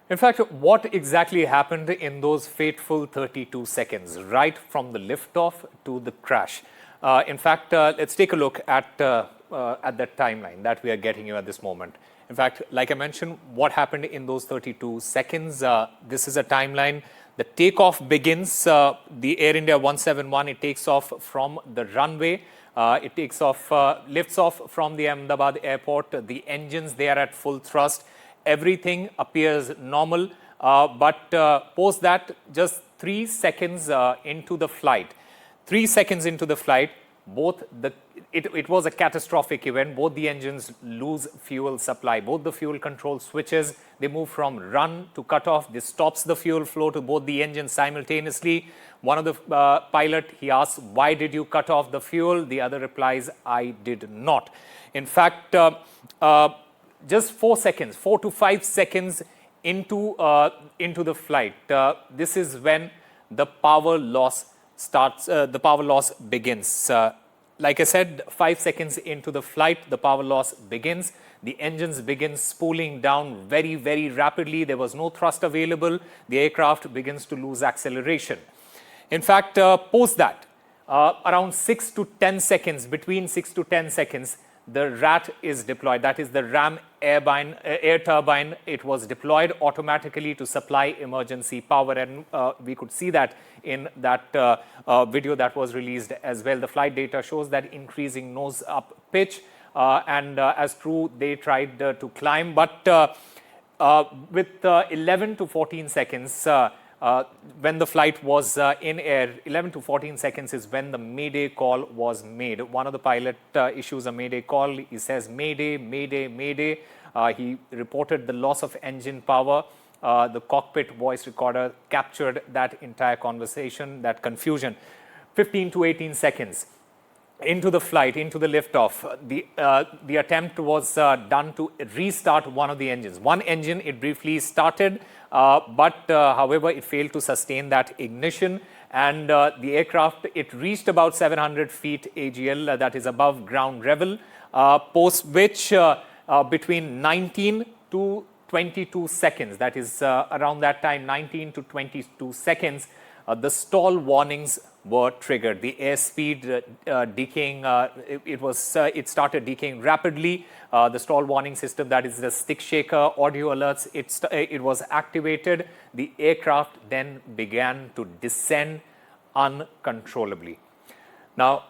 In fact, what exactly happened in those fateful 32 seconds, right from the liftoff to the crash? In fact, let's take a look at that timeline that we are getting you at this moment. In fact, like I mentioned, what happened in those 32 seconds, this is a timeline. The takeoff begins, the Air India 171, it takes off from the runway. It takes off, lifts off from the Ahmedabad airport. The engines, they are at full thrust. Everything appears normal, but post that, just 3 seconds into the flight, 3 seconds into the flight, it was a catastrophic event. Both the engines lose fuel supply. Both the fuel control switches, they move from run to cutoff. This stops the fuel flow to both the engines simultaneously. One of the pilot, he asks, why did you cut off the fuel? The other replies, I did not. In fact, just 4 seconds, 4 to 5 seconds into the flight, this is when the power loss starts. The power loss begins. Like I said, 5 seconds into the flight, the power loss begins. The engines begin spooling down very, very rapidly. There was no thrust available. The aircraft begins to lose acceleration. In fact, post that, around 6 to 10 seconds, between 6 to 10 seconds, the RAT is deployed. That is the ram air turbine. It was deployed automatically to supply emergency power, and we could see that in that video that was released as well. The flight data shows that increasing nose up pitch, and as crew, they tried to climb, but with 11 to 14 seconds, when the flight was in air, 11 to 14 seconds is when the Mayday call was made. One of the pilot issues a Mayday call. He says, Mayday, Mayday, Mayday. He reported the loss of engine power. The cockpit voice recorder captured that entire conversation, that confusion. 15 to 18 seconds into the flight, into the liftoff, the attempt was done to restart one of the engines. One engine, it briefly started, but however, it failed to sustain that ignition, and the aircraft, it reached about 700 feet AGL, that is above ground level, post which between 19 to 22 seconds, that is around that time, 19 to 22 seconds, the stall warnings were triggered. The airspeed decaying, it started decaying rapidly. The stall warning system, that is the stick shaker audio alerts, it was activated. The aircraft then began to descend uncontrollably. Now,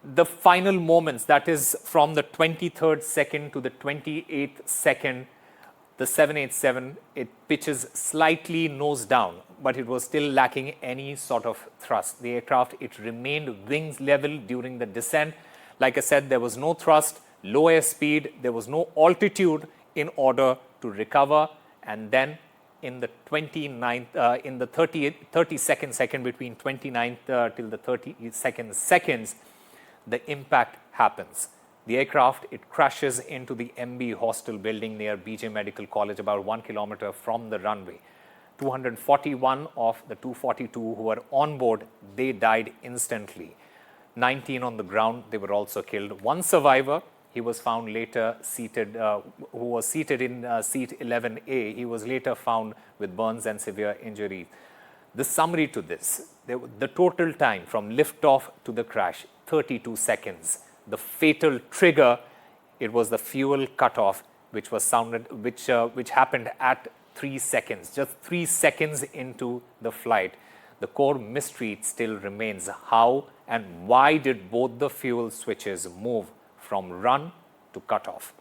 the final moments, that is from the 23rd second to the 28th second, the 787, it pitches slightly nose down, but it was still lacking any sort of thrust. The aircraft, it remained wings level during the descent. Like I said, there was no thrust, low airspeed, there was no altitude in order to recover. And then in the 29th, in the 32nd second, between 29th till the 32nd seconds, the impact happens. The aircraft, it crashes into the MB hostel building near BJ Medical College, about 1 kilometer from the runway. 241 of the 242 who were on board, they died instantly. 19 on the ground, they were also killed. One survivor, he was found later seated, who was seated in seat 11A. He was later found with burns and severe injuries. The summary to this, the total time from liftoff to the crash, 32 seconds. The fatal trigger, it was the fuel cutoff, which was sounded, which happened at 3 seconds, just 3 seconds into the flight. The core mystery still remains: how and why did both the fuel switches move from run to cutoff?